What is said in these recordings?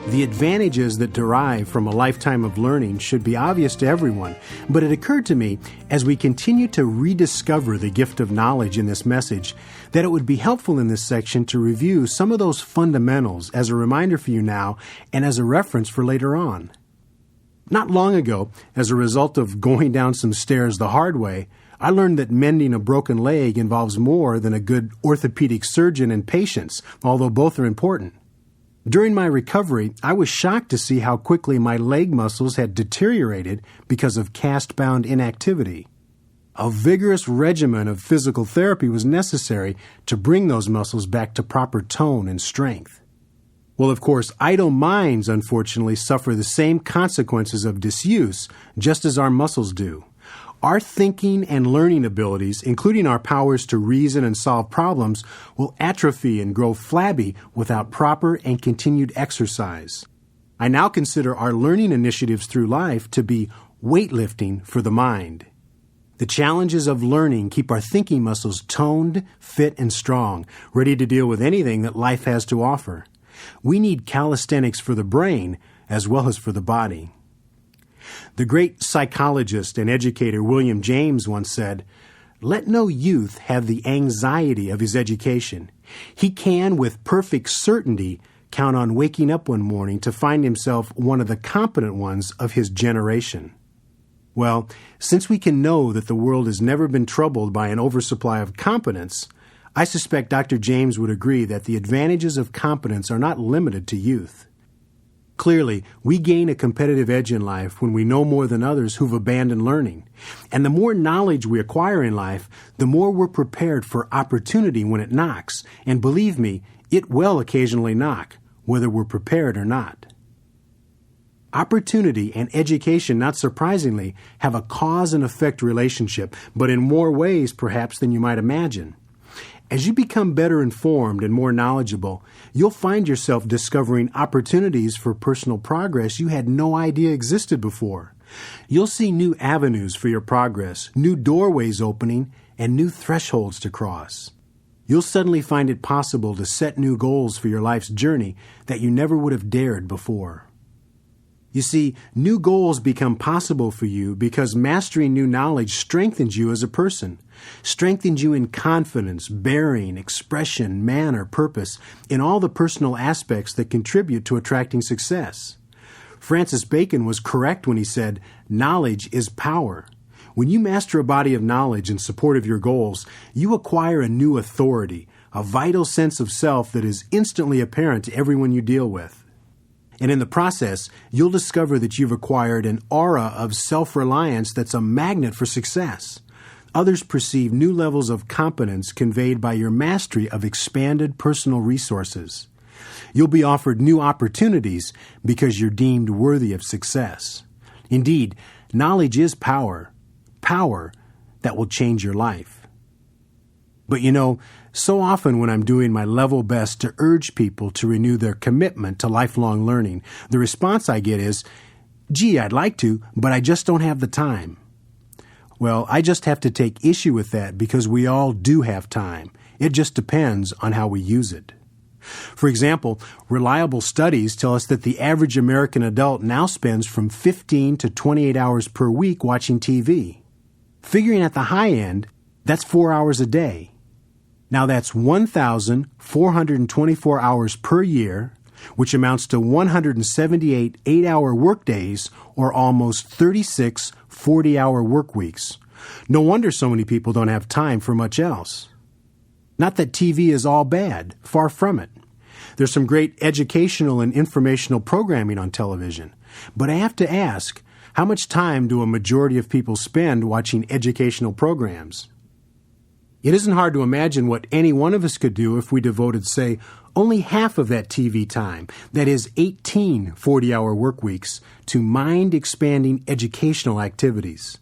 The advantages that derive from a lifetime of learning should be obvious to everyone, but it occurred to me as we continue to rediscover the gift of knowledge in this message that it would be helpful in this section to review some of those fundamentals as a reminder for you now and as a reference for later on. Not long ago, as a result of going down some stairs the hard way, I learned that mending a broken leg involves more than a good orthopedic surgeon and patience, although both are important. During my recovery, I was shocked to see how quickly my leg muscles had deteriorated because of cast-bound inactivity. A vigorous regimen of physical therapy was necessary to bring those muscles back to proper tone and strength. Well, of course, idle minds, unfortunately, suffer the same consequences of disuse, just as our muscles do. Our thinking and learning abilities, including our powers to reason and solve problems, will atrophy and grow flabby without proper and continued exercise. I now consider our learning initiatives through life to be weightlifting for the mind. The challenges of learning keep our thinking muscles toned, fit, and strong, ready to deal with anything that life has to offer. We need calisthenics for the brain as well as for the body. The great psychologist and educator William James once said, "Let no youth have the anxiety of his education. He can, with perfect certainty, count on waking up one morning to find himself one of the competent ones of his generation." Well, since we can know that the world has never been troubled by an oversupply of competence, I suspect Dr. James would agree that the advantages of competence are not limited to youth. Clearly, we gain a competitive edge in life when we know more than others who've abandoned learning. And the more knowledge we acquire in life, the more we're prepared for opportunity when it knocks. And believe me, it will occasionally knock, whether we're prepared or not. Opportunity and education, not surprisingly, have a cause and effect relationship, but in more ways, perhaps, than you might imagine. As you become better informed and more knowledgeable, you'll find yourself discovering opportunities for personal progress you had no idea existed before. You'll see new avenues for your progress, new doorways opening, and new thresholds to cross. You'll suddenly find it possible to set new goals for your life's journey that you never would have dared before. You see, new goals become possible for you because mastering new knowledge strengthens you as a person, strengthens you in confidence, bearing, expression, manner, purpose, in all the personal aspects that contribute to attracting success. Francis Bacon was correct when he said, "Knowledge is power." When you master a body of knowledge in support of your goals, you acquire a new authority, a vital sense of self that is instantly apparent to everyone you deal with. And in the process, you'll discover that you've acquired an aura of self-reliance that's a magnet for success. Others perceive new levels of competence conveyed by your mastery of expanded personal resources. You'll be offered new opportunities because you're deemed worthy of success. Indeed, knowledge is power, power that will change your life. But you know, so often when I'm doing my level best to urge people to renew their commitment to lifelong learning, the response I get is, "Gee, I'd like to, but I just don't have the time." Well, I just have to take issue with that because we all do have time. It just depends on how we use it. For example, reliable studies tell us that the average American adult now spends from 15 to 28 hours per week watching TV. Figuring at the high end, that's 4 hours a day. Now that's 1,424 hours per year, which amounts to 178 8-hour workdays or almost 36 40-hour work weeks. No wonder so many people don't have time for much else. Not that TV is all bad, far from it. There's some great educational and informational programming on television. But I have to ask, how much time do a majority of people spend watching educational programs? It isn't hard to imagine what any one of us could do if we devoted, say, only half of that TV time, that is 18 40-hour work weeks, to mind-expanding educational activities.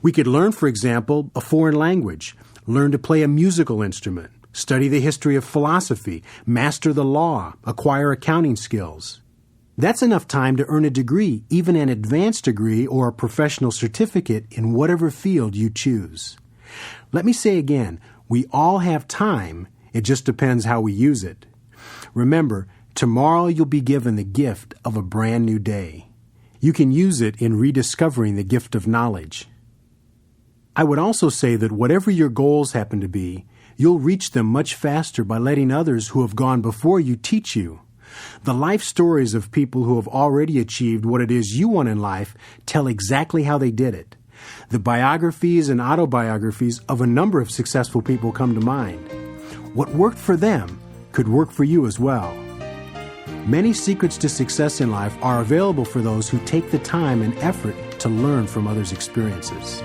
We could learn, for example, a foreign language, learn to play a musical instrument, study the history of philosophy, master the law, acquire accounting skills. That's enough time to earn a degree, even an advanced degree or a professional certificate in whatever field you choose. Let me say again, we all have time, it just depends how we use it. Remember, Tomorrow you'll be given the gift of a brand new day. You can use it in rediscovering the gift of knowledge. I would also say that whatever your goals happen to be, you'll reach them much faster by letting others who have gone before you teach you. The life stories of people who have already achieved what it is you want in life tell exactly how they did it. The biographies and autobiographies of a number of successful people come to mind. What worked for them could work for you as well. Many secrets to success in life are available for those who take the time and effort to learn from others' experiences.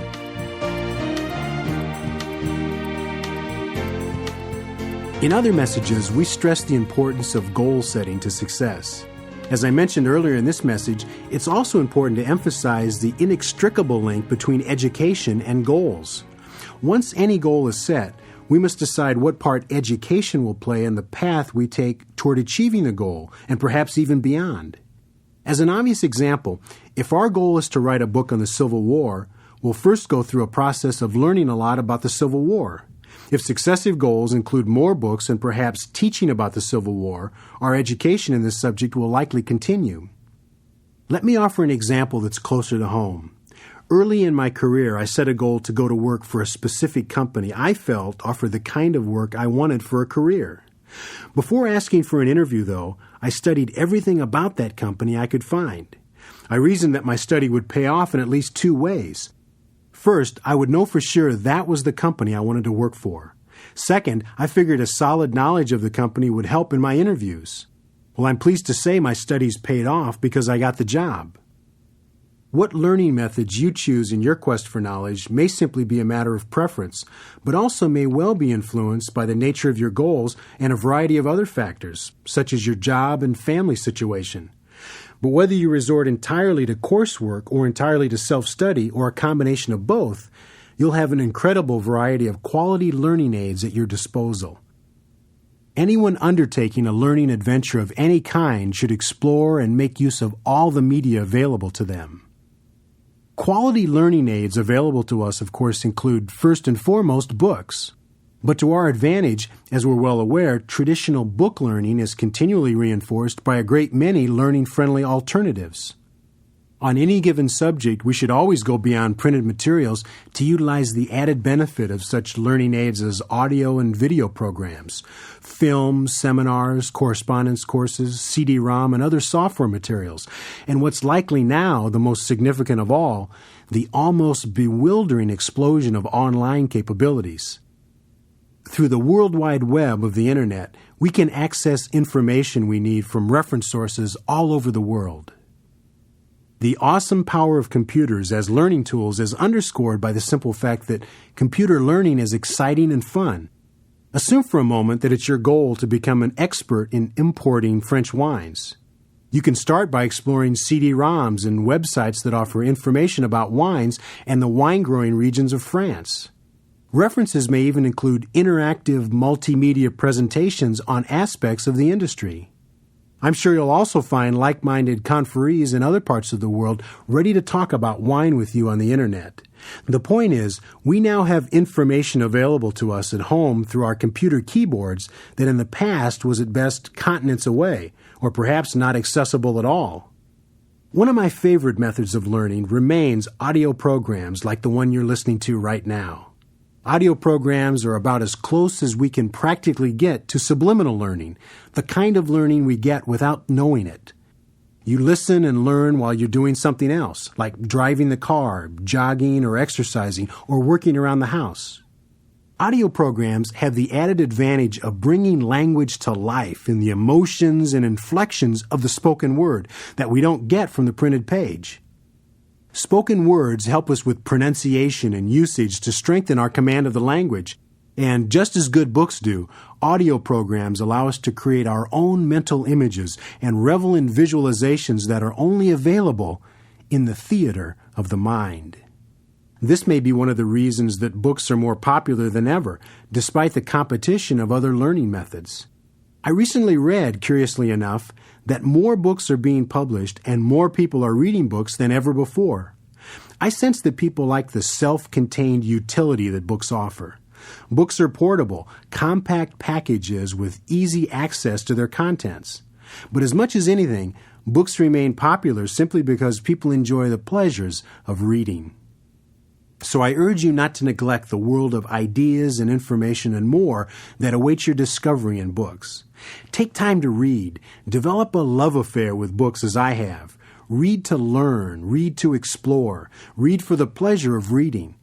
In other messages, we stress the importance of goal setting to success. As I mentioned earlier in this message, it's also important to emphasize the inextricable link between education and goals. Once any goal is set, we must decide what part education will play in the path we take toward achieving the goal, and perhaps even beyond. As an obvious example, if our goal is to write a book on the Civil War, we'll first go through a process of learning a lot about the Civil War. If successive goals include more books and perhaps teaching about the Civil War, our education in this subject will likely continue. Let me offer an example that's closer to home. Early in my career, I set a goal to go to work for a specific company I felt offered the kind of work I wanted for a career. Before asking for an interview, though, I studied everything about that company I could find. I reasoned that my study would pay off in at least two ways. First, I would know for sure that was the company I wanted to work for. Second, I figured a solid knowledge of the company would help in my interviews. Well, I'm pleased to say my studies paid off because I got the job. What learning methods you choose in your quest for knowledge may simply be a matter of preference, but also may well be influenced by the nature of your goals and a variety of other factors, such as your job and family situation. But whether you resort entirely to coursework or entirely to self-study or a combination of both, you'll have an incredible variety of quality learning aids at your disposal. Anyone undertaking a learning adventure of any kind should explore and make use of all the media available to them. Quality learning aids available to us, of course, include first and foremost books. But to our advantage, as we're well aware, traditional book learning is continually reinforced by a great many learning-friendly alternatives. On any given subject, we should always go beyond printed materials to utilize the added benefit of such learning aids as audio and video programs, films, seminars, correspondence courses, CD-ROM, and other software materials. And what's likely now the most significant of all, the almost bewildering explosion of online capabilities. Through the World Wide Web of the Internet, we can access information we need from reference sources all over the world. The awesome power of computers as learning tools is underscored by the simple fact that computer learning is exciting and fun. Assume for a moment that it's your goal to become an expert in importing French wines. You can start by exploring CD-ROMs and websites that offer information about wines and the wine-growing regions of France. References may even include interactive multimedia presentations on aspects of the industry. I'm sure you'll also find like-minded conferees in other parts of the world ready to talk about wine with you on the Internet. The point is, we now have information available to us at home through our computer keyboards that in the past was at best continents away, or perhaps not accessible at all. One of my favorite methods of learning remains audio programs like the one you're listening to right now. Audio programs are about as close as we can practically get to subliminal learning, the kind of learning we get without knowing it. You listen and learn while you're doing something else, like driving the car, jogging or exercising, or working around the house. Audio programs have the added advantage of bringing language to life in the emotions and inflections of the spoken word that we don't get from the printed page. Spoken words help us with pronunciation and usage to strengthen our command of the language. And just as good books do, audio programs allow us to create our own mental images and revel in visualizations that are only available in the theater of the mind. This may be one of the reasons that books are more popular than ever, despite the competition of other learning methods. I recently read, curiously enough, that more books are being published and more people are reading books than ever before. I sense that people like the self-contained utility that books offer. Books are portable, compact packages with easy access to their contents. But as much as anything, books remain popular simply because people enjoy the pleasures of reading. So I urge you not to neglect the world of ideas and information and more that awaits your discovery in books. Take time to read. Develop a love affair with books as I have. Read to learn. Read to explore. Read for the pleasure of reading.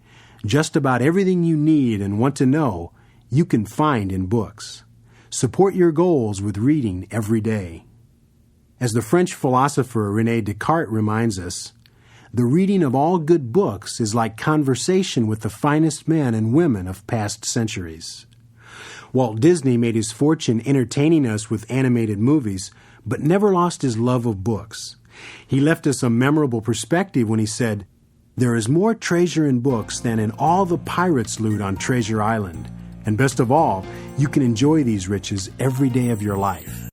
Just about everything you need and want to know, you can find in books. Support your goals with reading every day. As the French philosopher René Descartes reminds us, the reading of all good books is like conversation with the finest men and women of past centuries. Walt Disney made his fortune entertaining us with animated movies, but never lost his love of books. He left us a memorable perspective when he said, "There is more treasure in books than in all the pirates' loot on Treasure Island. And best of all, you can enjoy these riches every day of your life."